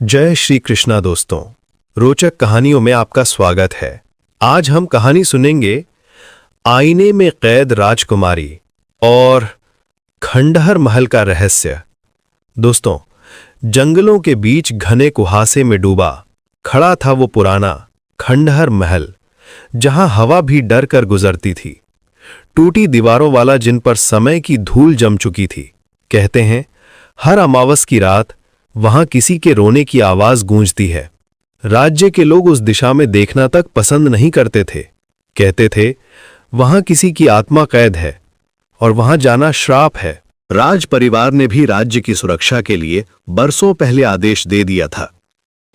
जय श्री कृष्णा दोस्तों। रोचक कहानियों में आपका स्वागत है। आज हम कहानी सुनेंगे आईने में कैद राजकुमारी और खंडहर महल का रहस्य। दोस्तों, जंगलों के बीच घने कुहासे में डूबा खड़ा था वो पुराना खंडहर महल, जहां हवा भी डर कर गुजरती थी। टूटी दीवारों वाला, जिन पर समय की धूल जम चुकी थी। कहते हैं हर अमावस की रात वहां किसी के रोने की आवाज गूंजती है। राज्य के लोग उस दिशा में देखना तक पसंद नहीं करते थे। कहते थे वहां किसी की आत्मा कैद है और वहां जाना श्राप है। राज परिवार ने भी राज्य की सुरक्षा के लिए बरसों पहले आदेश दे दिया था,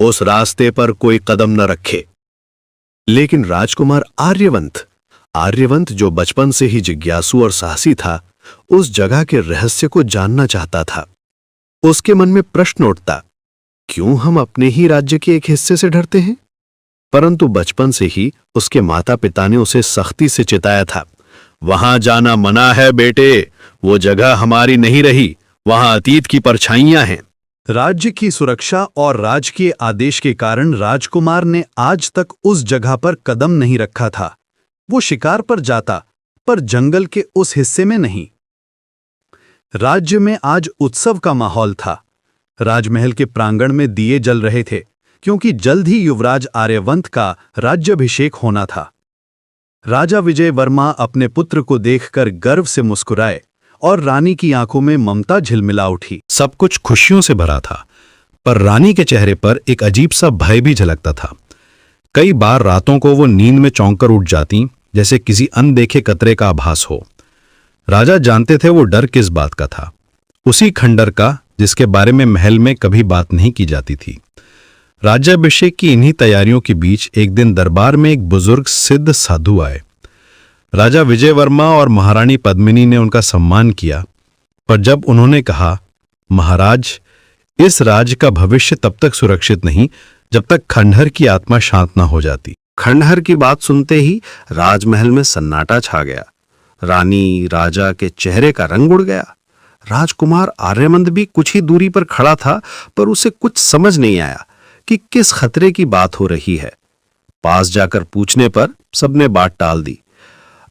उस रास्ते पर कोई कदम न रखे। लेकिन राजकुमार आर्यवंत जो बचपन से ही जिज्ञासु और साहसी था, उस जगह के रहस्य को जानना चाहता था। उसके मन में प्रश्न उठता, क्यों हम अपने ही राज्य के एक हिस्से से डरते हैं? परंतु बचपन से ही उसके माता पिता ने उसे सख्ती से चिताया था, वहां जाना मना है बेटे, वो जगह हमारी नहीं रही, वहां अतीत की परछाइयां हैं। राज्य की सुरक्षा और राजकीय आदेश के कारण राजकुमार ने आज तक उस जगह पर कदम नहीं रखा था। वो शिकार पर जाता, पर जंगल के उस हिस्से में नहीं। राज्य में आज उत्सव का माहौल था। राजमहल के प्रांगण में दिए जल रहे थे, क्योंकि जल्द ही युवराज आर्यवंत का राज्याभिषेक होना था। राजा विजय वर्मा अपने पुत्र को देखकर गर्व से मुस्कुराए और रानी की आंखों में ममता झिलमिला उठी। सब कुछ खुशियों से भरा था, पर रानी के चेहरे पर एक अजीब सा भय भी झलकता था। कई बार रातों को वो नींद में चौंक कर उठ जाती, जैसे किसी अनदेखे खतरे का आभास हो। राजा जानते थे वो डर किस बात का था, उसी खंडर का जिसके बारे में महल में कभी बात नहीं की जाती थी। राज्याभिषेक की इन्हीं तैयारियों के बीच एक दिन दरबार में एक बुजुर्ग सिद्ध साधु आए। राजा विजय वर्मा और महारानी पद्मिनी ने उनका सम्मान किया, पर जब उन्होंने कहा, महाराज, इस राज्य का भविष्य तब तक सुरक्षित नहीं जब तक खंडहर की आत्मा शांत न हो जाती। खंडहर की बात सुनते ही राजमहल में सन्नाटा छा गया। रानी राजा के चेहरे का रंग उड़ गया। राजकुमार आर्यमंद भी कुछ ही दूरी पर खड़ा था, पर उसे कुछ समझ नहीं आया कि किस खतरे की बात हो रही है। पास जाकर पूछने पर सबने बात टाल दी।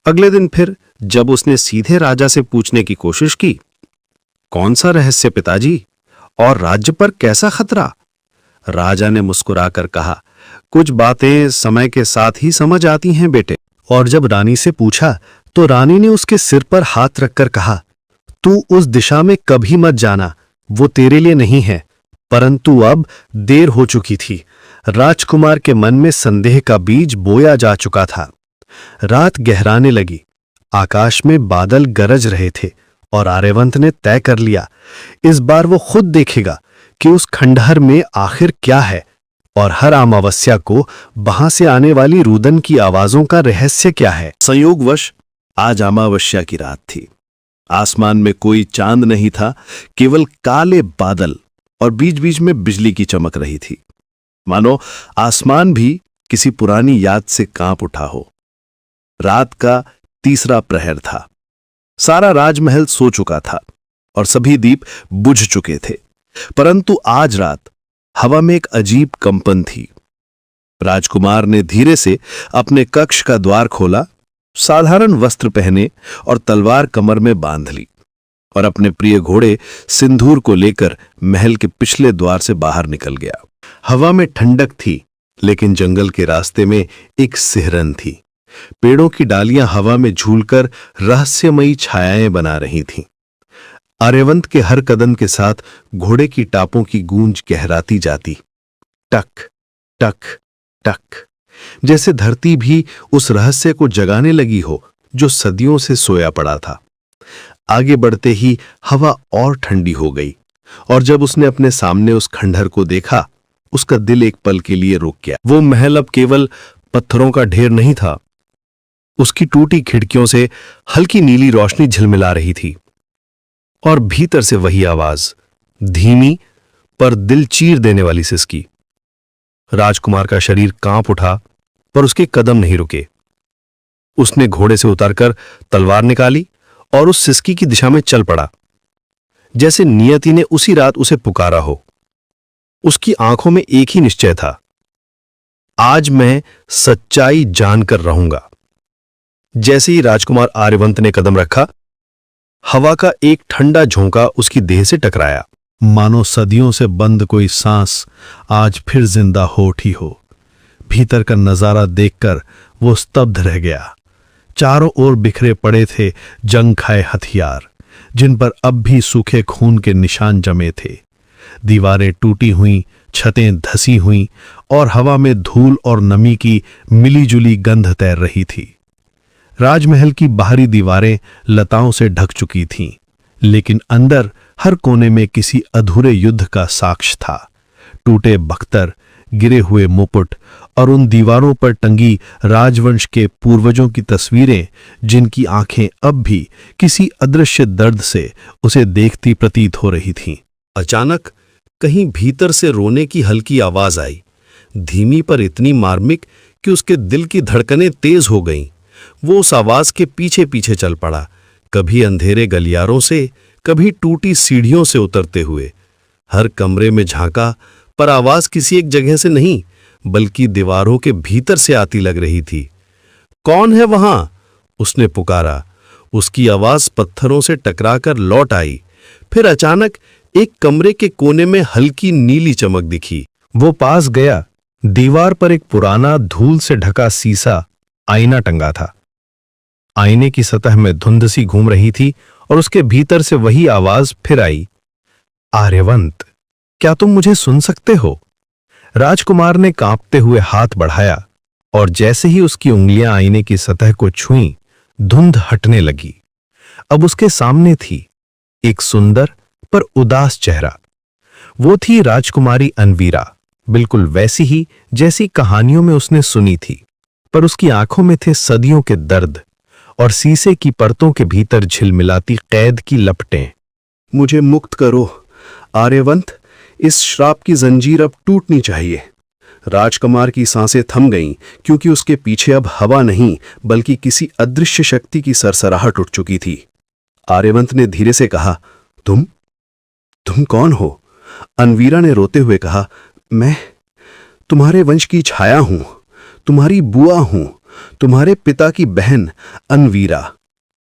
अगले दिन फिर जब उसने सीधे राजा से पूछने की कोशिश की, कौन सा रहस्य पिताजी, और राज्य पर कैसा खतरा? राजा ने मुस्कुराकर कहा, कुछ बातें समय के साथ ही समझ आती हैं बेटे। और जब रानी से पूछा तो रानी ने उसके सिर पर हाथ रखकर कहा, तू उस दिशा में कभी मत जाना, वो तेरे लिए नहीं है। परंतु अब देर हो चुकी थी। राजकुमार के मन में संदेह का बीज बोया जा चुका था। रात गहराने लगी, आकाश में बादल गरज रहे थे और आर्यवंत ने तय कर लिया, इस बार वो खुद देखेगा कि उस खंडहर में आखिर क्या है और हर अमावस्या को वहां से आने वाली रुदन की आवाजों का रहस्य क्या है। संयोगवश आज अमावस्या की रात थी। आसमान में कोई चांद नहीं था, केवल काले बादल और बीच बीच में बिजली की चमक रही थी, मानो आसमान भी किसी पुरानी याद से कांप उठा हो। रात का तीसरा प्रहर था। सारा राजमहल सो चुका था और सभी दीप बुझ चुके थे, परंतु आज रात हवा में एक अजीब कंपन थी। राजकुमार ने धीरे से अपने कक्ष का द्वार खोला, साधारण वस्त्र पहने और तलवार कमर में बांध ली, और अपने प्रिय घोड़े सिंदूर को लेकर महल के पिछले द्वार से बाहर निकल गया। हवा में ठंडक थी, लेकिन जंगल के रास्ते में एक सिहरन थी। पेड़ों की डालियां हवा में झूलकर रहस्यमयी छायाएं बना रही थीं। आर्यवंत के हर कदम के साथ घोड़े की टापों की गूंज गहराती जाती, टक टक टक, जैसे धरती भी उस रहस्य को जगाने लगी हो जो सदियों से सोया पड़ा था। आगे बढ़ते ही हवा और ठंडी हो गई, और जब उसने अपने सामने उस खंडहर को देखा, उसका दिल एक पल के लिए रुक गया। वो महल अब केवल पत्थरों का ढेर नहीं था। उसकी टूटी खिड़कियों से हल्की नीली रोशनी झिलमिला रही थी, और भीतर से वही आवाज, धीमी पर दिल चीर देने वाली सिसकी। राजकुमार का शरीर कांप उठा, पर उसके कदम नहीं रुके। उसने घोड़े से उतरकर तलवार निकाली और उस सिसकी की दिशा में चल पड़ा, जैसे नियति ने उसी रात उसे पुकारा हो। उसकी आंखों में एक ही निश्चय था, आज मैं सच्चाई जानकर रहूंगा। जैसे ही राजकुमार आर्यवंत ने कदम रखा, हवा का एक ठंडा झोंका उसकी देह से टकराया, मानो सदियों से बंद कोई सांस आज फिर जिंदा हो उठी हो। भीतर का नजारा देखकर वो स्तब्ध रह गया। चारों ओर बिखरे पड़े थे जंग खाए हथियार, जिन पर अब भी सूखे खून के निशान जमे थे। दीवारें टूटी हुई, छतें धसी हुई और हवा में धूल और नमी की मिलीजुली गंध तैर रही थी। राजमहल की बाहरी दीवारें लताओं से ढक चुकी थीं, लेकिन अंदर हर कोने में किसी अधूरे युद्ध का साक्ष्य था। टूटे बख्तर, गिरे हुए मुकुट और उन दीवारों पर टंगी राजवंश के पूर्वजों की तस्वीरें, जिनकी आंखें अब भी किसी अदृश्य दर्द से उसे देखती प्रतीत हो रही थीं। अचानक कहीं भीतर से रोने की हल्की आवाज आई, धीमी पर इतनी मार्मिक कि उसके दिल की धड़कनें तेज हो गईं। वो उस आवाज के पीछे पीछे चल पड़ा, कभी अंधेरे गलियारों से, कभी टूटी सीढ़ियों से उतरते हुए। हर कमरे में झांका, पर आवाज किसी एक जगह से नहीं, बल्कि दीवारों के भीतर से आती लग रही थी। कौन है वहां? उसने पुकारा। उसकी आवाज पत्थरों से टकराकर लौट आई। फिर अचानक एक कमरे के कोने में हल्की नीली चमक दिखी। वो पास गया। दीवार पर एक पुराना धूल से ढका सीसा आईना टंगा था। आईने की सतह में धुंध सी घूम रही थी और उसके भीतर से वही आवाज फिर आई, आर्यवंत, क्या तुम मुझे सुन सकते हो? राजकुमार ने कांपते हुए हाथ बढ़ाया और जैसे ही उसकी उंगलियां आईने की सतह को छुईं, धुंध हटने लगी। अब उसके सामने थी एक सुंदर पर उदास चेहरा। वो थी राजकुमारी अनवीरा, बिल्कुल वैसी ही जैसी कहानियों में उसने सुनी थी, पर उसकी आंखों में थे सदियों के दर्द और शीशे की परतों के भीतर झिलमिलाती कैद की लपटें। मुझे मुक्त करो आर्यवंत, इस श्राप की जंजीर अब टूटनी चाहिए। राजकुमार की सांसें थम गईं, क्योंकि उसके पीछे अब हवा नहीं बल्कि किसी अदृश्य शक्ति की सरसराहट उठ चुकी थी। आर्यवंत ने धीरे से कहा, तुम कौन हो? अनवीरा ने रोते हुए कहा, मैं तुम्हारे वंश की छाया हूं, तुम्हारी बुआ हूं, तुम्हारे पिता की बहन अनवीरा।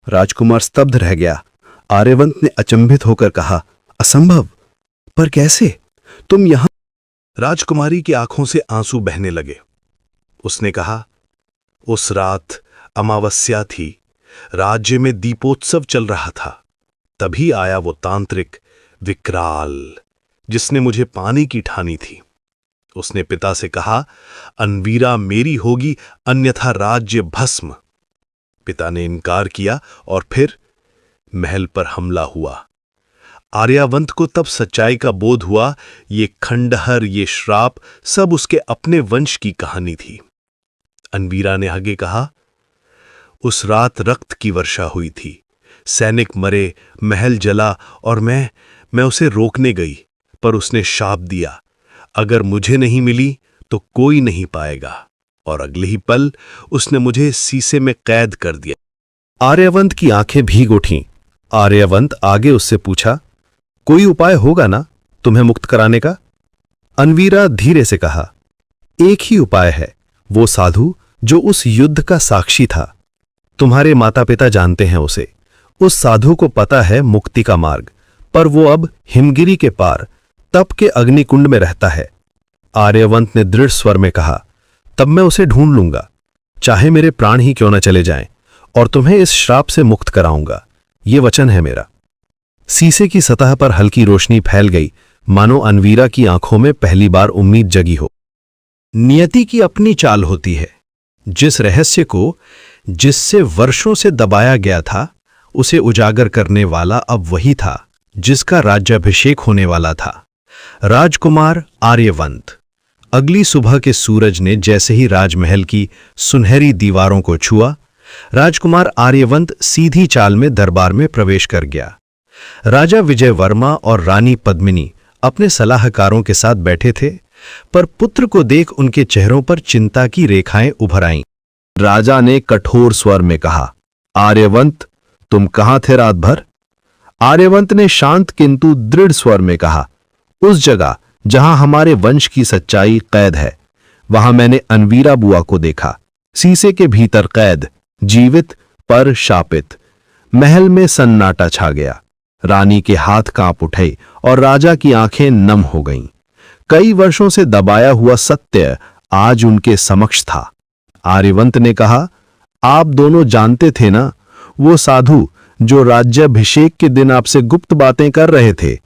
राजकुमार स्तब्ध रह गया। आर्यवंत ने अचंभित होकर कहा, असंभव, पर कैसे? तुम यहां? राजकुमारी की आंखों से आंसू बहने लगे। उसने कहा, उस रात अमावस्या थी, राज्य में दीपोत्सव चल रहा था। तभी आया वो तांत्रिक विकराल, जिसने मुझे पानी की ठानी थी। उसने पिता से कहा, अनवीरा मेरी होगी, अन्यथा राज्य भस्म। पिता ने इनकार किया और फिर महल पर हमला हुआ। आर्यवंत को तब सच्चाई का बोध हुआ, ये खंडहर, ये श्राप सब उसके अपने वंश की कहानी थी। अनवीरा ने आगे कहा, उस रात रक्त की वर्षा हुई थी, सैनिक मरे, महल जला और मैं उसे रोकने गई, पर उसने शाप दिया, अगर मुझे नहीं मिली तो कोई नहीं पाएगा। और अगले ही पल उसने मुझे शीशे में कैद कर दिया। आर्यवंत की आंखें भीग उठीं। आर्यवंत आगे उससे पूछा, कोई उपाय होगा ना तुम्हें मुक्त कराने का? अनवीरा धीरे से कहा, एक ही उपाय है, वो साधु जो उस युद्ध का साक्षी था। तुम्हारे माता पिता जानते हैं उसे। उस साधु को पता है मुक्ति का मार्ग, पर वो अब हिमगिरी के पार तप के अग्निकुंड में रहता है। आर्यवंत ने दृढ़ स्वर में कहा, तब मैं उसे ढूंढ लूंगा, चाहे मेरे प्राण ही क्यों न चले जाएं, और तुम्हें इस श्राप से मुक्त कराऊंगा। ये वचन है मेरा। शीशे की सतह पर हल्की रोशनी फैल गई, मानो अनवीरा की आंखों में पहली बार उम्मीद जगी हो। नियति की अपनी चाल होती है। जिस रहस्य को जिससे वर्षों से दबाया गया था, उसे उजागर करने वाला अब वही था जिसका राज्याभिषेक होने वाला था, राजकुमार आर्यवंत। अगली सुबह के सूरज ने जैसे ही राजमहल की सुनहरी दीवारों को छुआ, राजकुमार आर्यवंत सीधी चाल में दरबार में प्रवेश कर गया। राजा विजय वर्मा और रानी पद्मिनी अपने सलाहकारों के साथ बैठे थे, पर पुत्र को देख उनके चेहरों पर चिंता की रेखाएं उभर आईं। राजा ने कठोर स्वर में कहा, आर्यवंत, तुम कहां थे रात भर? आर्यवंत ने शांत किंतु दृढ़ स्वर में कहा, उस जगह जहां हमारे वंश की सच्चाई कैद है। वहां मैंने अनवीरा बुआ को देखा, शीशे के भीतर कैद, जीवित पर शापित। महल में सन्नाटा छा गया। रानी के हाथ कांप उठे और राजा की आंखें नम हो गईं। कई वर्षों से दबाया हुआ सत्य आज उनके समक्ष था। आर्यवंत ने कहा, आप दोनों जानते थे ना, वो साधु जो राज्याभिषेक के दिन आपसे गुप्त बातें कर रहे थे,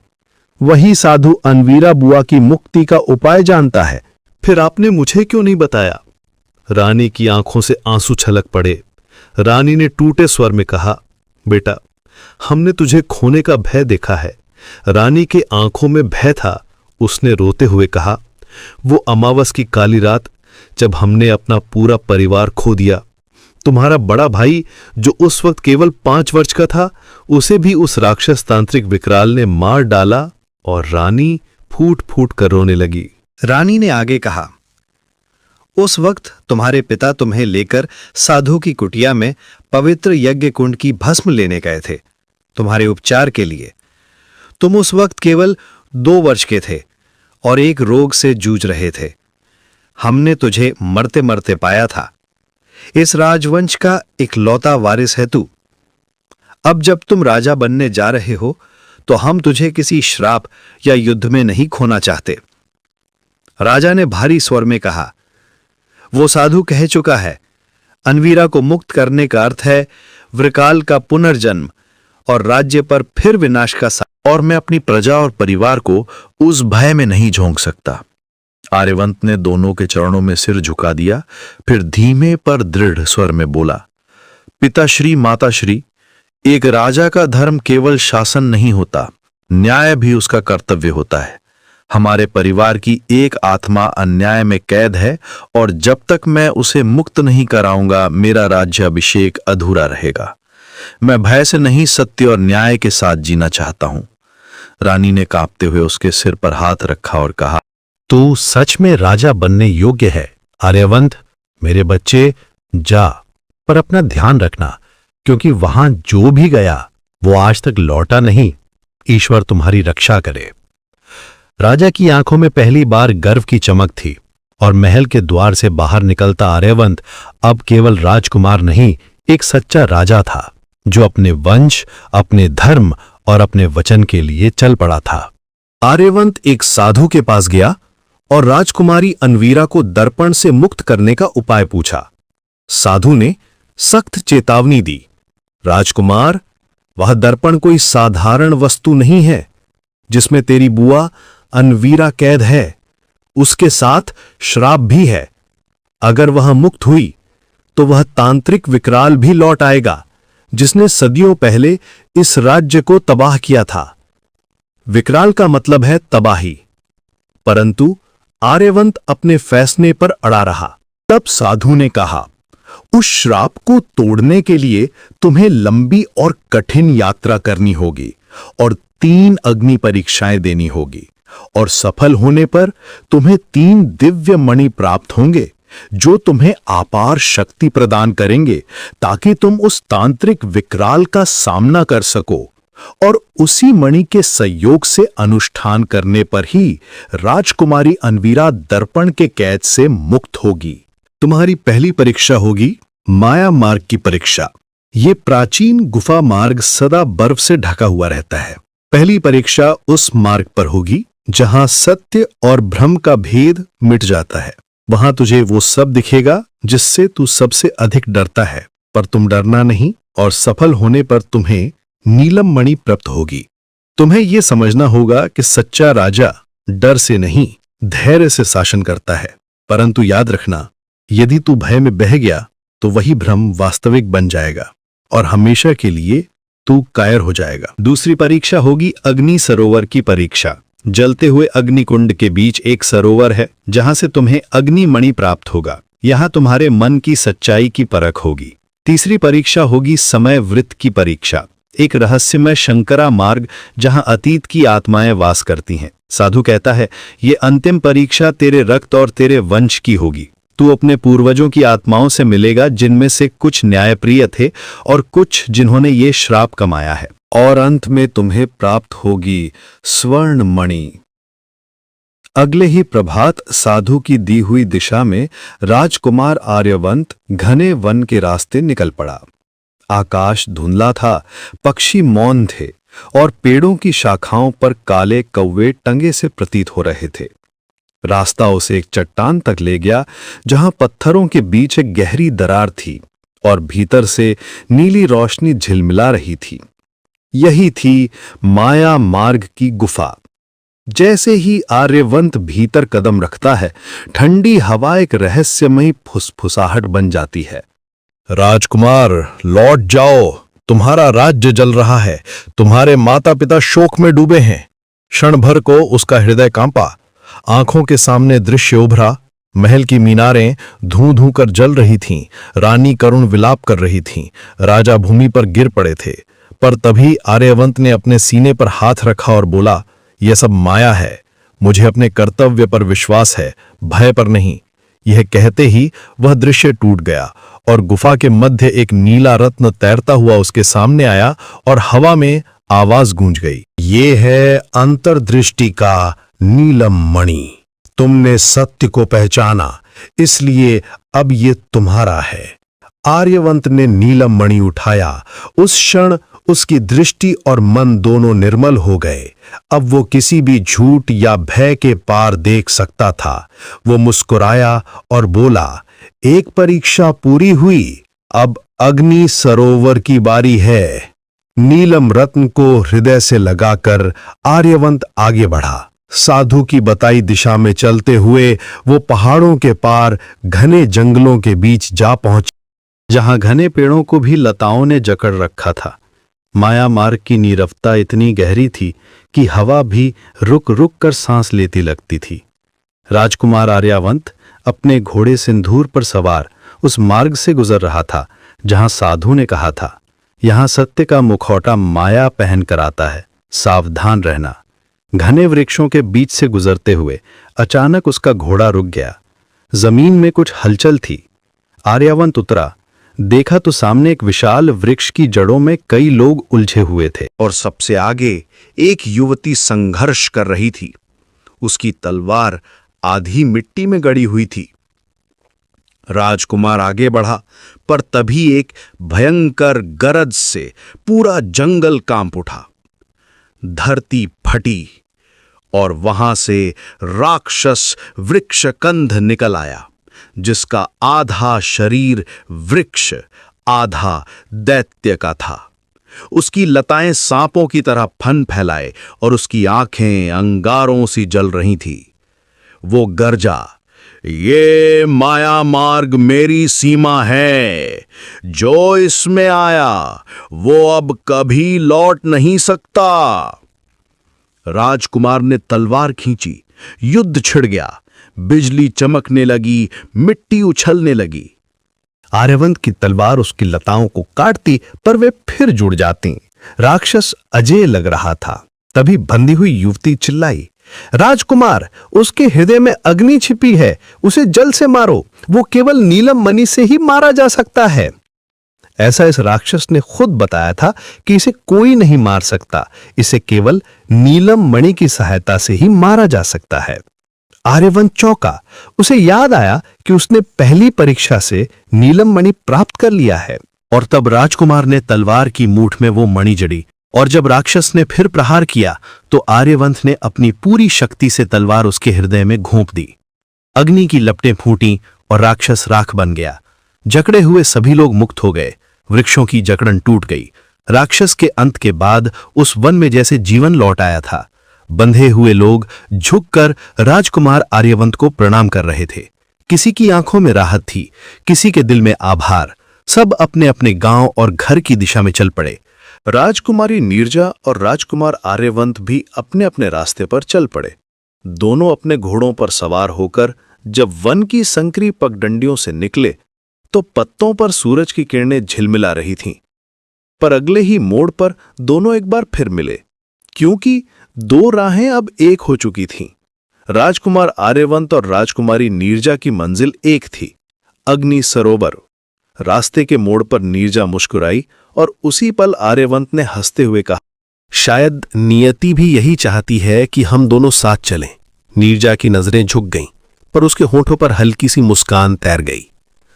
वही साधु अनवीरा बुआ की मुक्ति का उपाय जानता है। फिर आपने मुझे क्यों नहीं बताया? रानी की आंखों से आंसू छलक पड़े। रानी ने टूटे स्वर में कहा, बेटा, हमने तुझे खोने का भय देखा है। रानी के आंखों में भय था। उसने रोते हुए कहा, वो अमावस की काली रात जब हमने अपना पूरा परिवार खो दिया, तुम्हारा बड़ा भाई जो उस वक्त केवल 5 वर्ष का था, उसे भी उस राक्षस तांत्रिक विकराल ने मार डाला। और रानी फूट फूट कर रोने लगी। रानी ने आगे कहा, उस वक्त तुम्हारे पिता तुम्हें लेकर साधु की कुटिया में पवित्र यज्ञ कुंड की भस्म लेने गए थे, तुम्हारे उपचार के लिए। तुम उस वक्त केवल 2 वर्ष के थे और एक रोग से जूझ रहे थे। हमने तुझे मरते मरते पाया था। इस राजवंश का इकलौता वारिस है तू। अब जब तुम राजा बनने जा रहे हो तो हम तुझे किसी श्राप या युद्ध में नहीं खोना चाहते। राजा ने भारी स्वर में कहा, वो साधु कह चुका है, अनवीरा को मुक्त करने का अर्थ है विकराल का पुनर्जन्म और राज्य पर फिर विनाश का और मैं अपनी प्रजा और परिवार को उस भय में नहीं झोंक सकता। आर्यवंत ने दोनों के चरणों में सिर झुका दिया, फिर धीमे पर दृढ़ स्वर में बोला, पिताश्री, माताश्री, एक राजा का धर्म केवल शासन नहीं होता, न्याय भी उसका कर्तव्य होता है। हमारे परिवार की एक आत्मा अन्याय में कैद है और जब तक मैं उसे मुक्त नहीं कराऊंगा, मेरा राज्याभिषेक अधूरा रहेगा। मैं भय से नहीं, सत्य और न्याय के साथ जीना चाहता हूं। रानी ने कांपते हुए उसके सिर पर हाथ रखा और कहा, तू सच में राजा बनने योग्य है। आर्यवंत, मेरे बच्चे, जा, पर अपना ध्यान रखना, क्योंकि वहां जो भी गया वो आज तक लौटा नहीं। ईश्वर तुम्हारी रक्षा करे। राजा की आंखों में पहली बार गर्व की चमक थी और महल के द्वार से बाहर निकलता आर्यवंत अब केवल राजकुमार नहीं, एक सच्चा राजा था जो अपने वंश, अपने धर्म और अपने वचन के लिए चल पड़ा था। आर्यवंत एक साधु के पास गया और राजकुमारी अनवीरा को दर्पण से मुक्त करने का उपाय पूछा। साधु ने सख्त चेतावनी दी, राजकुमार, वह दर्पण कोई साधारण वस्तु नहीं है जिसमें तेरी बुआ अनवीरा कैद है। उसके साथ श्राप भी है। अगर वह मुक्त हुई तो वह तांत्रिक विकराल भी लौट आएगा जिसने सदियों पहले इस राज्य को तबाह किया था। विकराल का मतलब है तबाही। परंतु आर्यवंत अपने फैसले पर अड़ा रहा। तब साधु ने कहा, उस श्राप को तोड़ने के लिए तुम्हें लंबी और कठिन यात्रा करनी होगी और 3 अग्नि परीक्षाएं देनी होगी, और सफल होने पर तुम्हें 3 दिव्य मणि प्राप्त होंगे जो तुम्हें अपार शक्ति प्रदान करेंगे ताकि तुम उस तांत्रिक विकराल का सामना कर सको, और उसी मणि के सहयोग से अनुष्ठान करने पर ही राजकुमारी अनवीरा दर्पण के कैद से मुक्त होगी। तुम्हारी पहली परीक्षा होगी माया मार्ग की परीक्षा। ये प्राचीन गुफा मार्ग सदा बर्फ से ढका हुआ रहता है। पहली परीक्षा उस मार्ग पर होगी जहां सत्य और भ्रम का भेद मिट जाता है। वहां तुझे वो सब दिखेगा जिससे तू सबसे अधिक डरता है, पर तुम डरना नहीं, और सफल होने पर तुम्हें नीलम मणि प्राप्त होगी। तुम्हें यह समझना होगा कि सच्चा राजा डर से नहीं, धैर्य से शासन करता है। परंतु याद रखना, यदि तू भय में बह गया तो वही भ्रम वास्तविक बन जाएगा और हमेशा के लिए तू कायर हो जाएगा। दूसरी परीक्षा होगी अग्नि सरोवर की परीक्षा। जलते हुए अग्निकुंड के बीच एक सरोवर है जहां से तुम्हें अग्नि मणि प्राप्त होगा। यहां तुम्हारे मन की सच्चाई की परख होगी। तीसरी परीक्षा होगी समय वृत्त की परीक्षा, एक रहस्यमय शंकरा मार्ग जहां अतीत की आत्माएं वास करती हैं। साधु कहता है, ये अंतिम परीक्षा तेरे रक्त और तेरे वंश की होगी। तू अपने पूर्वजों की आत्माओं से मिलेगा, जिनमें से कुछ न्यायप्रिय थे और कुछ जिन्होंने ये श्राप कमाया है, और अंत में तुम्हें प्राप्त होगी स्वर्ण मणि। अगले ही प्रभात साधु की दी हुई दिशा में राजकुमार आर्यवंत घने वन के रास्ते निकल पड़ा। आकाश धुंधला था, पक्षी मौन थे और पेड़ों की शाखाओं पर काले कौवे टंगे से प्रतीत हो रहे थे। रास्ता उसे एक चट्टान तक ले गया जहां पत्थरों के बीच एक गहरी दरार थी और भीतर से नीली रोशनी झिलमिला रही थी। यही थी माया मार्ग की गुफा। जैसे ही आर्यवंत भीतर कदम रखता है, ठंडी हवा एक रहस्यमयी फुसफुसाहट बन जाती है। राजकुमार, लौट जाओ, तुम्हारा राज्य जल रहा है, तुम्हारे माता पिता शोक में डूबे हैं। क्षण भर को उसका हृदय कांपा। आंखों के सामने दृश्य उभरा। महल की मीनारें धूं धूं कर जल रही थीं, रानी करुण विलाप कर रही थीं, राजा भूमि पर गिर पड़े थे। पर तभी आर्यवंत ने अपने सीने पर हाथ रखा और बोला, यह सब माया है, मुझे अपने कर्तव्य पर विश्वास है, भय पर नहीं। यह कहते ही वह दृश्य टूट गया और गुफा के मध्य एक नीला रत्न तैरता हुआ उसके सामने आया और हवा में आवाज गूंज गई, ये है अंतर्दृष्टि का नीलम मणि। तुमने सत्य को पहचाना, इसलिए अब ये तुम्हारा है। आर्यवंत ने नीलम मणि उठाया। उस क्षण उसकी दृष्टि और मन दोनों निर्मल हो गए। अब वो किसी भी झूठ या भय के पार देख सकता था। वो मुस्कुराया और बोला, एक परीक्षा पूरी हुई, अब अग्नि सरोवर की बारी है। नीलम रत्न को हृदय से लगाकर आर्यवंत आगे बढ़ा। साधु की बताई दिशा में चलते हुए वो पहाड़ों के पार घने जंगलों के बीच जा पहुंचा, जहां घने पेड़ों को भी लताओं ने जकड़ रखा था। माया मार्ग की नीरवता इतनी गहरी थी कि हवा भी रुक रुक कर सांस लेती लगती थी। राजकुमार आर्यवंत अपने घोड़े सिंदूर पर सवार उस मार्ग से गुजर रहा था जहां साधु ने कहा था, यहां सत्य का मुखौटा माया पहन कर आता है, सावधान रहना। घने वृक्षों के बीच से गुजरते हुए अचानक उसका घोड़ा रुक गया। जमीन में कुछ हलचल थी। आर्यवंत उतरा, देखा तो सामने एक विशाल वृक्ष की जड़ों में कई लोग उलझे हुए थे और सबसे आगे एक युवती संघर्ष कर रही थी। उसकी तलवार आधी मिट्टी में गड़ी हुई थी। राजकुमार आगे बढ़ा, पर तभी एक भयंकर गरज से पूरा जंगल कांप उठा। धरती फटी और वहां से राक्षस वृक्षकंध निकल आया, जिसका आधा शरीर वृक्ष, आधा दैत्य का था। उसकी लताएं सांपों की तरह फन फैलाए और उसकी आंखें अंगारों सी जल रही थी। वो गरजा, ये माया मार्ग मेरी सीमा है, जो इसमें आया वो अब कभी लौट नहीं सकता। राजकुमार ने तलवार खींची, युद्ध छिड़ गया, बिजली चमकने लगी, मिट्टी उछलने लगी। आर्यवंत की तलवार उसकी लताओं को काटती, पर वे फिर जुड़ जाती। राक्षस अजेय लग रहा था। तभी बंधी हुई युवती चिल्लाई, राजकुमार, उसके हृदय में अग्नि छिपी है, उसे जल से मारो, वो केवल नीलम मणि से ही मारा जा सकता है। ऐसा इस राक्षस ने खुद बताया था कि इसे कोई नहीं मार सकता, इसे केवल नीलम मणि की सहायता से ही मारा जा सकता है। आर्यवंत चौंका। उसे याद आया कि उसने पहली परीक्षा से नीलम मणि प्राप्त कर लिया है। और तब राजकुमार ने तलवार की मूठ में वो मणि जड़ी, और जब राक्षस ने फिर प्रहार किया तो आर्यवंत ने अपनी पूरी शक्ति से तलवार उसके हृदय में घोंप दी। अग्नि की लपटें फूटीं और राक्षस राख बन गया। जकड़े हुए सभी लोग मुक्त हो गए। वृक्षों की जकड़न टूट गई। राक्षस के अंत के बाद उस वन में जैसे जीवन लौट आया था। बंधे हुए लोग झुककर राजकुमार आर्यवंत को प्रणाम कर रहे थे। किसी की आंखों में राहत थी, किसी के दिल में आभार। सब अपने अपने गांव और घर की दिशा में चल पड़े। राजकुमारी नीरजा और राजकुमार आर्यवंत भी अपने अपने रास्ते पर चल पड़े। दोनों अपने घोड़ों पर सवार होकर जब वन की संकरी पगडंडियों से निकले तो पत्तों पर सूरज की किरणें झिलमिला रही थीं। पर अगले ही मोड़ पर दोनों एक बार फिर मिले, क्योंकि दो राहें अब एक हो चुकी थीं। राजकुमार आर्यवंत और राजकुमारी नीरजा की मंजिल एक थी, अग्नि सरोवर। रास्ते के मोड़ पर नीरजा मुस्कुराई और उसी पल आर्यवंत ने हंसते हुए कहा, शायद नियति भी यही चाहती है कि हम दोनों साथ चलें। नीरजा की नजरें झुक गईं, पर उसके होठों पर हल्की सी मुस्कान तैर गई।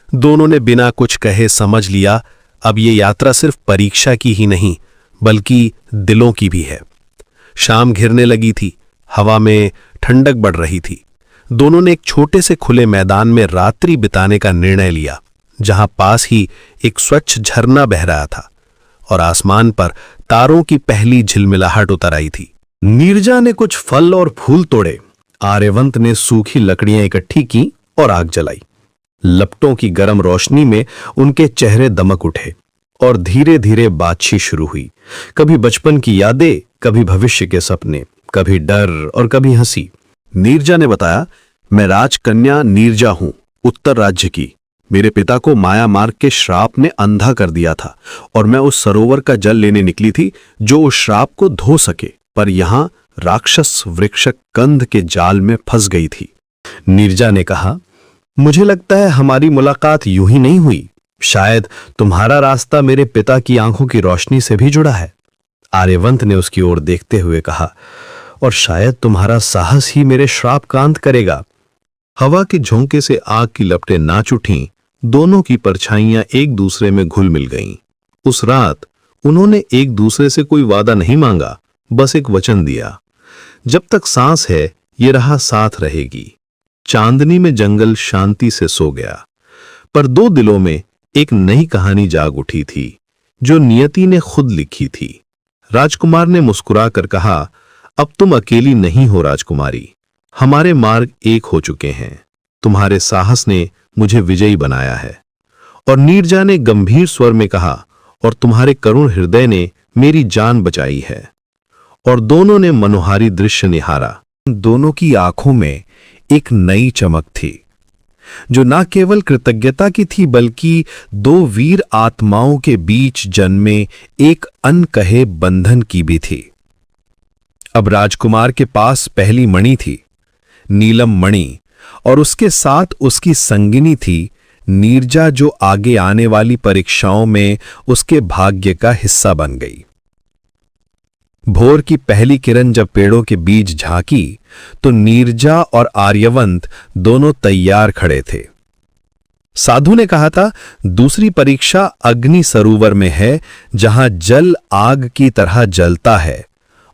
दोनों ने बिना कुछ कहे समझ लिया अब ये यात्रा सिर्फ परीक्षा की ही नहीं बल्कि दिलों की भी है। शाम घिरने लगी थी, हवा में ठंडक बढ़ रही थी। दोनों ने एक छोटे से खुले मैदान में रात्रि बिताने का निर्णय लिया, जहां पास ही एक स्वच्छ झरना बह रहा था और आसमान पर तारों की पहली झिलमिलाहट उतर आई थी। नीरजा ने कुछ फल और फूल तोड़े, आर्यवंत ने सूखी लकड़ियां इकट्ठी की और आग जलाई। लपटों की गर्म रोशनी में उनके चेहरे दमक उठे और धीरे धीरे बातचीत शुरू हुई। कभी बचपन की यादें, कभी भविष्य के सपने, कभी डर और कभी हंसी। नीरजा ने बताया, मैं राजकन्या नीरजा हूं, उत्तर राज्य की। मेरे पिता को माया मार्ग के श्राप ने अंधा कर दिया था और मैं उस सरोवर का जल लेने निकली थी जो उस श्राप को धो सके, पर यहां राक्षस वृक्ष कंध के जाल में फंस गई थी। नीरजा ने कहा, मुझे लगता है हमारी मुलाकात यूं ही नहीं हुई। शायद तुम्हारा रास्ता मेरे पिता की आंखों की रोशनी से भी जुड़ा है। आर्यवंत ने उसकी ओर देखते हुए कहा, और शायद तुम्हारा साहस ही मेरे श्राप का अंत करेगा। हवा के झोंके से आग की लपटें नाच उठीं, दोनों की परछाइयां एक दूसरे में घुल मिल गईं। उस रात उन्होंने एक दूसरे से कोई वादा नहीं मांगा, बस एक वचन दिया, जब तक सांस है ये राह साथ रहेगी। चांदनी में जंगल शांति से सो गया, पर दो दिलों में एक नई कहानी जाग उठी थी, जो नियति ने खुद लिखी थी। राजकुमार ने मुस्कुराकर कहा, अब तुम अकेली नहीं हो राजकुमारी, हमारे मार्ग एक हो चुके हैं। तुम्हारे साहस ने मुझे विजयी बनाया है। और नीरजा ने गंभीर स्वर में कहा, और तुम्हारे करुण हृदय ने मेरी जान बचाई है। और दोनों ने मनोहारी दृश्य निहारा। दोनों की आंखों में एक नई चमक थी, जो न केवल कृतज्ञता की थी बल्कि दो वीर आत्माओं के बीच जन्मे एक अनकहे बंधन की भी थी। अब राजकुमार के पास पहली मणि थी, नीलम मणि, और उसके साथ उसकी संगिनी थी नीरजा, जो आगे आने वाली परीक्षाओं में उसके भाग्य का हिस्सा बन गई। भोर की पहली किरण जब पेड़ों के बीच झांकी तो नीरजा और आर्यवंत दोनों तैयार खड़े थे। साधु ने कहा था, दूसरी परीक्षा अग्नि सरोवर में है, जहां जल आग की तरह जलता है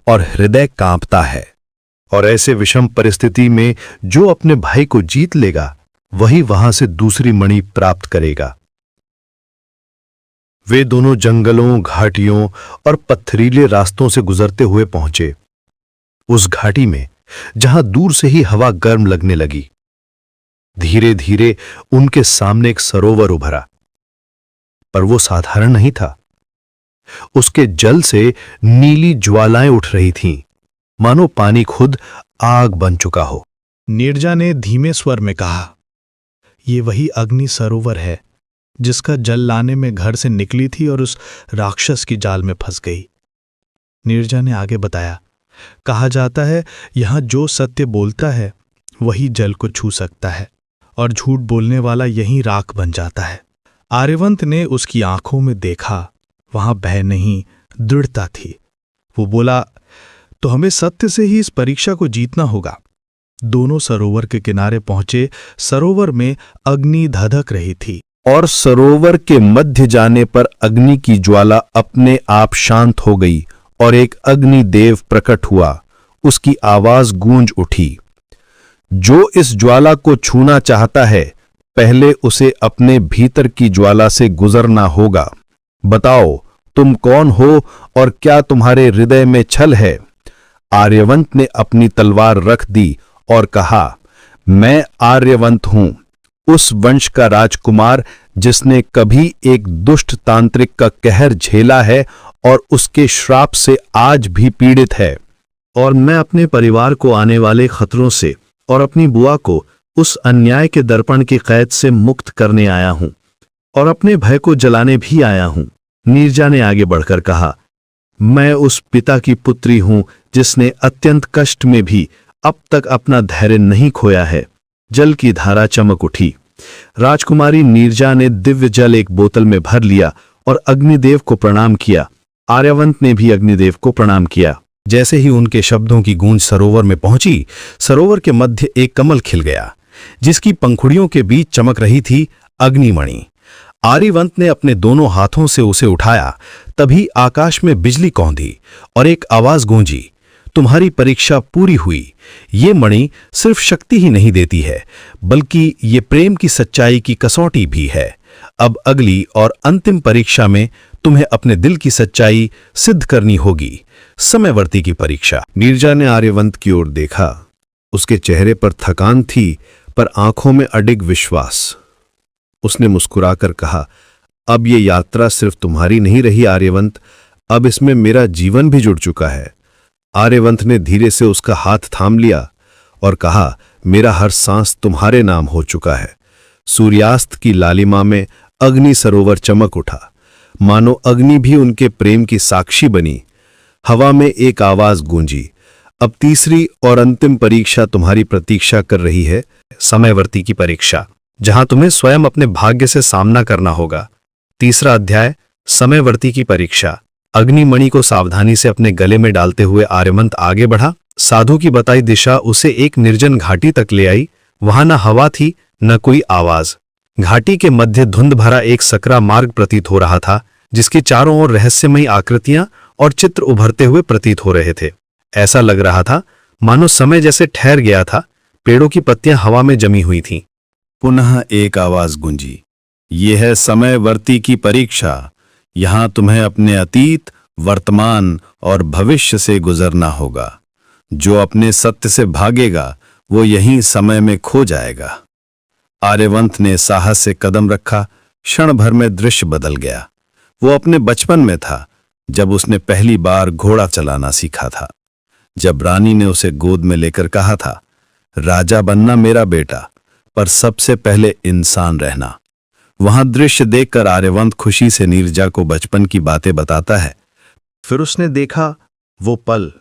और हृदय कांपता है। और ऐसे विषम परिस्थिति में जो अपने भाई को जीत लेगा वही वहां से दूसरी मणि प्राप्त करेगा। वे दोनों जंगलों, घाटियों और पत्थरीले रास्तों से गुजरते हुए पहुंचे उस घाटी में जहां दूर से ही हवा गर्म लगने लगी। धीरे धीरे उनके सामने एक सरोवर उभरा, पर वो साधारण नहीं था। उसके जल से नीली ज्वालाएं उठ रही थीं, मानो पानी खुद आग बन चुका हो। नीरजा ने धीमे स्वर में कहा, ये वही अग्नि सरोवर है जिसका जल लाने में घर से निकली थी और उस राक्षस की जाल में फंस गई। नीरजा ने आगे बताया, कहा जाता है यहां जो सत्य बोलता है वही जल को छू सकता है और झूठ बोलने वाला यहीं राख बन जाता है। आर्यवंत ने उसकी आंखों में देखा, वहां भय नहीं, दृढ़ता थी। वो बोला, तो हमें सत्य से ही इस परीक्षा को जीतना होगा। दोनों सरोवर के किनारे पहुंचे। सरोवर में अग्नि धधक रही थी और सरोवर के मध्य जाने पर अग्नि की ज्वाला अपने आप शांत हो गई और एक अग्निदेव प्रकट हुआ। उसकी आवाज गूंज उठी, जो इस ज्वाला को छूना चाहता है पहले उसे अपने भीतर की ज्वाला से गुजरना होगा। बताओ तुम कौन हो और क्या तुम्हारे हृदय में छल है? आर्यवंत ने अपनी तलवार रख दी और कहा, मैं आर्यवंत हूं, उस वंश का राजकुमार जिसने कभी एक दुष्ट तांत्रिक का कहर झेला है और उसके श्राप से आज भी पीड़ित है। और मैं अपने परिवार को आने वाले खतरों से और अपनी बुआ को उस अन्याय के दर्पण की कैद से मुक्त करने आया हूं और अपने भय को जलाने भी आया हूं। नीरजा ने आगे बढ़कर कहा, मैं उस पिता की पुत्री हूं जिसने अत्यंत कष्ट में भी अब तक अपना धैर्य नहीं खोया है। जल की धारा चमक उठी। राजकुमारी नीरजा ने दिव्य जल एक बोतल में भर लिया और अग्निदेव को प्रणाम किया। आर्यवंत ने भी अग्निदेव को प्रणाम किया। जैसे ही उनके शब्दों की गूंज सरोवर में पहुंची, सरोवर के मध्य एक कमल खिल गया, जिसकी पंखुड़ियों के बीच चमक रही थी अग्निमणि। आर्यवंत ने अपने दोनों हाथों से उसे उठाया, तभी आकाश में बिजली कौंधी और एक आवाज गूंजी, तुम्हारी परीक्षा पूरी हुई। ये मणि सिर्फ शक्ति ही नहीं देती है, बल्कि ये प्रेम की सच्चाई की कसौटी भी है। अब अगली और अंतिम परीक्षा में तुम्हें अपने दिल की सच्चाई सिद्ध करनी होगी, समयवर्ती की परीक्षा। नीरजा ने आर्यवंत की ओर देखा। उसके चेहरे पर थकान थी, पर आंखों में अडिग विश्वास। उसने मुस्कुराकर कहा, अब ये यात्रा सिर्फ तुम्हारी नहीं रही आर्यवंत, अब इसमें मेरा जीवन भी जुड़ चुका है। आर्यवंत ने धीरे से उसका हाथ थाम लिया और कहा, मेरा हर सांस तुम्हारे नाम हो चुका है। सूर्यास्त की लालिमा में अग्नि सरोवर चमक उठा, मानो अग्नि भी उनके प्रेम की साक्षी बनी। हवा में एक आवाज गूंजी, अब तीसरी और अंतिम परीक्षा तुम्हारी प्रतीक्षा कर रही है, समयवर्ती की परीक्षा, जहां तुम्हें स्वयं अपने भाग्य से सामना करना होगा। तीसरा अध्याय, समयवर्ती की परीक्षा। अग्निमणि को सावधानी से अपने गले में डालते हुए आर्यवंत आगे बढ़ा। साधु की बताई दिशा उसे एक निर्जन घाटी तक ले आई। वहां न हवा थी, न कोई आवाज। घाटी के मध्य धुंध भरा एक सकरा मार्ग प्रतीत हो रहा था, जिसके चारों ओर रहस्यमयी आकृतियां और चित्र उभरते हुए प्रतीत हो रहे थे। ऐसा लग रहा था मानो समय जैसे ठहर गया था, पेड़ों की पत्तियां हवा में जमी हुई थीं। पुनः एक आवाज गूंजी, ये है समयवर्ती की परीक्षा। यहां तुम्हें अपने अतीत, वर्तमान और भविष्य से गुजरना होगा। जो अपने सत्य से भागेगा वो यहीं समय में खो जाएगा। आर्यवंत ने साहस से कदम रखा। क्षण भर में दृश्य बदल गया। वो अपने बचपन में था, जब उसने पहली बार घोड़ा चलाना सीखा था, जब रानी ने उसे गोद में लेकर कहा था, राजा बनना मेरा बेटा, पर सबसे पहले इंसान रहना। वहां दृश्य देखकर आर्यवंत खुशी से नीरजा को बचपन की बातें बताता है। फिर उसने देखा वो पल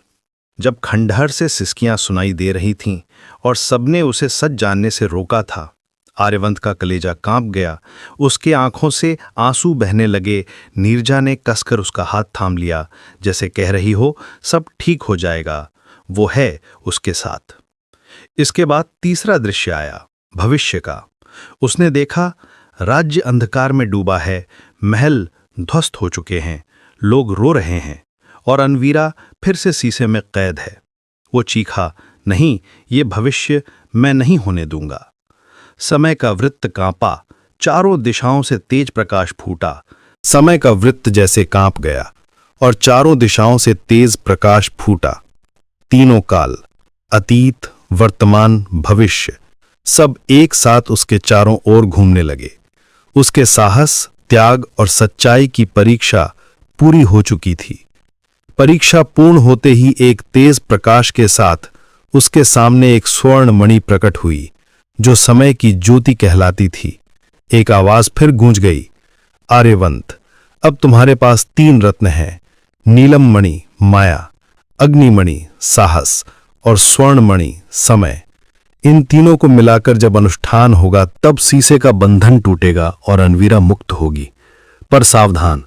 जब खंडहर से सिसकियां सुनाई दे रही थीं और सबने उसे सच जानने से रोका था। आर्यवंत का कलेजा कांप गया, उसके आंखों से आंसू बहने लगे। नीरजा ने कसकर उसका हाथ थाम लिया, जैसे कह रही हो सब ठीक हो जाएगा, वो है उसके साथ। इसके बाद तीसरा दृश्य आया, भविष्य का। उसने देखा राज्य अंधकार में डूबा है, महल ध्वस्त हो चुके हैं, लोग रो रहे हैं और अनवीरा फिर से शीशे में कैद है। वो चीखा, नहीं, ये भविष्य मैं नहीं होने दूंगा। समय का वृत्त कांपा, चारों दिशाओं से तेज प्रकाश फूटा। समय का वृत्त जैसे कांप गया और चारों दिशाओं से तेज प्रकाश फूटा। तीनों काल, अतीत, वर्तमान, भविष्य, सब एक साथ उसके चारों ओर घूमने लगे। उसके साहस, त्याग और सच्चाई की परीक्षा पूरी हो चुकी थी। परीक्षा पूर्ण होते ही एक तेज प्रकाश के साथ उसके सामने एक स्वर्ण मणि प्रकट हुई, जो समय की ज्योति कहलाती थी। एक आवाज फिर गूंज गई, आर्यवंत, अब तुम्हारे पास 3 रत्न हैं, नीलम मणि माया, अग्निमणि साहस और स्वर्ण मणि समय। इन तीनों को मिलाकर जब अनुष्ठान होगा, तब शीशे का बंधन टूटेगा और अनवीरा मुक्त होगी। पर सावधान,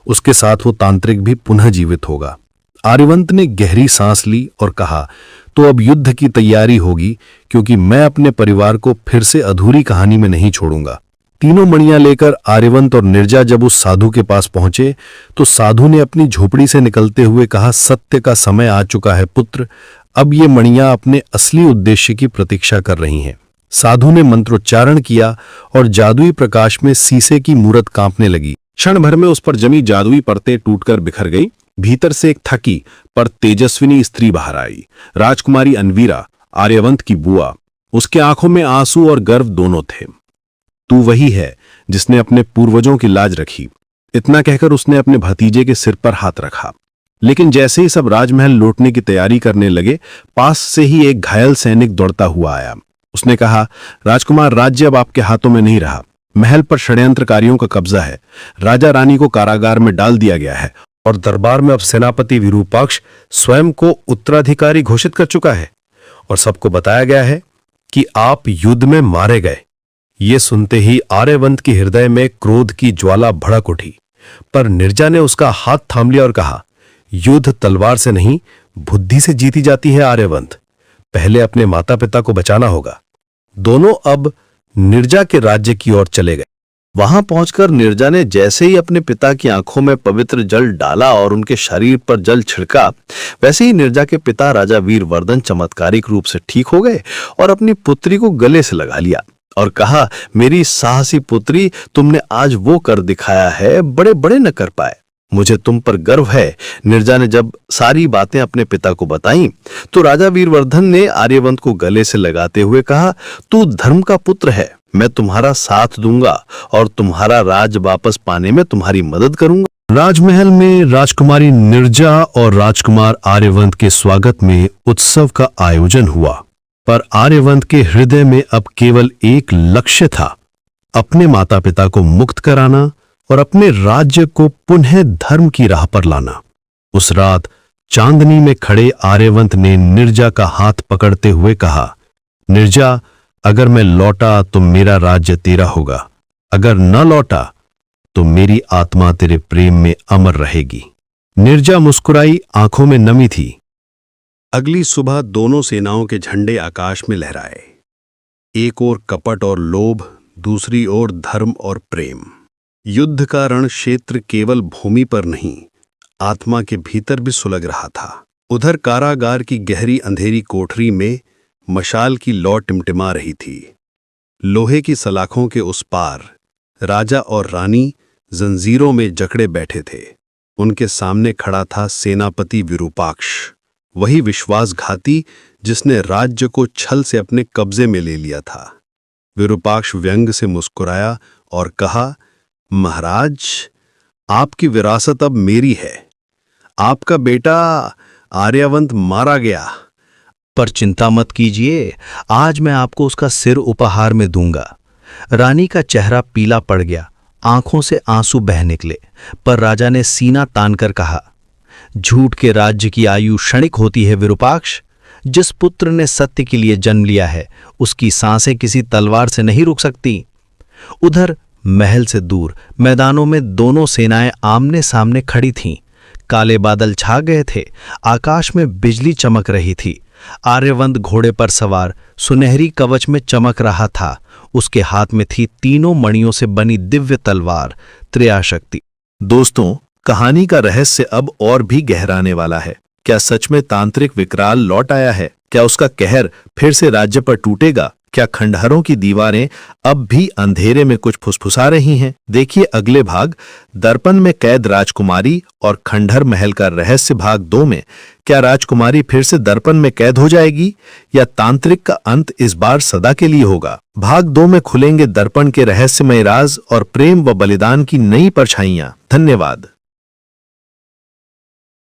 उसके साथ वो तांत्रिक भी पुनः जीवित होगा। आर्यवंत ने गहरी सांस ली और कहा, तो अब युद्ध की तैयारी होगी, क्योंकि मैं अपने परिवार को फिर से अधूरी कहानी में नहीं छोड़ूंगा। तीनों मणियां लेकर आर्यवंत और नीरजा जब उस साधु के पास पहुंचे, तो साधु ने अपनी झोपड़ी से निकलते हुए कहा, सत्य का समय आ चुका है पुत्र, अब ये मणियां अपने असली उद्देश्य की प्रतीक्षा कर रही हैं। साधु ने मंत्रोच्चारण किया और जादुई प्रकाश में शीशे की मूरत कांपने लगी। क्षण भर में उस पर जमी जादुई परतें टूटकर बिखर गई। भीतर से एक थकी पर तेजस्विनी स्त्री बाहर आई, राजकुमारी अनवीरा, आर्यवंत की बुआ। उसके आंखों में आंसू और गर्व दोनों थे। तू वही है जिसने अपने पूर्वजों की लाज रखी। इतना कहकर उसने अपने भतीजे के सिर पर हाथ रखा। लेकिन जैसे ही सब राजमहल लौटने की तैयारी करने लगे, पास से ही एक घायल सैनिक दौड़ता हुआ आया। उसने कहा, राजकुमार, राज्य अब आपके हाथों में नहीं रहा। महल पर षड्यंत्रकारियों का कब्जा है। राजा रानी को कारागार में डाल दिया गया है और दरबार में अब सेनापति विरूपाक्ष स्वयं को उत्तराधिकारी घोषित कर चुका है और सबको बताया गया है कि आप युद्ध में मारे गए। ये सुनते ही आर्यवंत के हृदय में क्रोध की ज्वाला भड़क उठी, पर नीरजा ने उसका हाथ थाम लिया और कहा, युद्ध तलवार से नहीं, बुद्धि से जीती जाती है आर्यवंत। पहले अपने माता पिता को बचाना होगा। दोनों अब निर्जा के राज्य की ओर चले गए। वहां पहुंचकर निर्जा ने जैसे ही अपने पिता की आंखों में पवित्र जल डाला और उनके शरीर पर जल छिड़का, वैसे ही निर्जा के पिता राजा वीरवर्धन चमत्कारिक रूप से ठीक हो गए और अपनी पुत्री को गले से लगा लिया और कहा, मेरी साहसी पुत्री, तुमने आज वो कर दिखाया है बड़े बड़े न कर पाए। मुझे तुम पर गर्व है। निर्जा ने जब सारी बातें अपने पिता को बताईं, तो राजा वीरवर्धन ने आर्यवंत को गले से लगाते हुए कहा, तू धर्म का पुत्र है, मैं तुम्हारा साथ दूंगा और तुम्हारा राज वापस पाने में तुम्हारी मदद करूंगा। राजमहल में राजकुमारी निर्जा और राजकुमार आर्यवंत के स्वागत में उत्सव का आयोजन हुआ, पर आर्यवंत के हृदय में अब केवल एक लक्ष्य था, अपने माता पिता को मुक्त कराना और अपने राज्य को पुनः धर्म की राह पर लाना। उस रात चांदनी में खड़े आर्यवंत ने निर्जा का हाथ पकड़ते हुए कहा, निर्जा, अगर मैं लौटा तो मेरा राज्य तेरा होगा, अगर न लौटा तो मेरी आत्मा तेरे प्रेम में अमर रहेगी। निर्जा मुस्कुराई, आंखों में नमी थी। अगली सुबह दोनों सेनाओं के झंडे आकाश में लहराए। एक ओर कपट और लोभ, दूसरी ओर धर्म और प्रेम। युद्ध का रण क्षेत्र केवल भूमि पर नहीं, आत्मा के भीतर भी सुलग रहा था। उधर कारागार की गहरी अंधेरी कोठरी में मशाल की लौ टिमटिमा रही थी। लोहे की सलाखों के उस पार राजा और रानी जंजीरों में जकड़े बैठे थे। उनके सामने खड़ा था सेनापति विरूपाक्ष, वही विश्वासघाती जिसने राज्य को छल से अपने कब्जे में ले लिया था। विरूपाक्ष व्यंग से मुस्कुराया और कहा, महाराज, आपकी विरासत अब मेरी है। आपका बेटा आर्यवंत मारा गया, पर चिंता मत कीजिए, आज मैं आपको उसका सिर उपहार में दूंगा। रानी का चेहरा पीला पड़ गया, आंखों से आंसू बह निकले, पर राजा ने सीना तानकर कहा, झूठ के राज्य की आयु क्षणिक होती है विरूपाक्ष। जिस पुत्र ने सत्य के लिए जन्म लिया है, उसकी सांसें किसी तलवार से नहीं रुक सकती। उधर महल से दूर मैदानों में दोनों सेनाएं आमने सामने खड़ी थीं। काले बादल छा गए थे, आकाश में बिजली चमक रही थी। आर्यवंत घोड़े पर सवार सुनहरी कवच में चमक रहा था। उसके हाथ में थी तीनों मणियों से बनी दिव्य तलवार त्रियाशक्ति। दोस्तों, कहानी का रहस्य अब और भी गहराने वाला है। क्या सच में तांत्रिक विकराल लौट आया है? क्या उसका कहर फिर से राज्य पर टूटेगा? क्या खंडहरों की दीवारें अब भी अंधेरे में कुछ फुसफुसा रही हैं? देखिए अगले भाग दर्पण में कैद राजकुमारी और खंडहर महल का रहस्य भाग 2 में। क्या राजकुमारी फिर से दर्पण में कैद हो जाएगी या तांत्रिक का अंत इस बार सदा के लिए होगा? भाग 2 में खुलेंगे दर्पण के रहस्यमय राज और प्रेम व बलिदान की नई परछाइयां। धन्यवाद।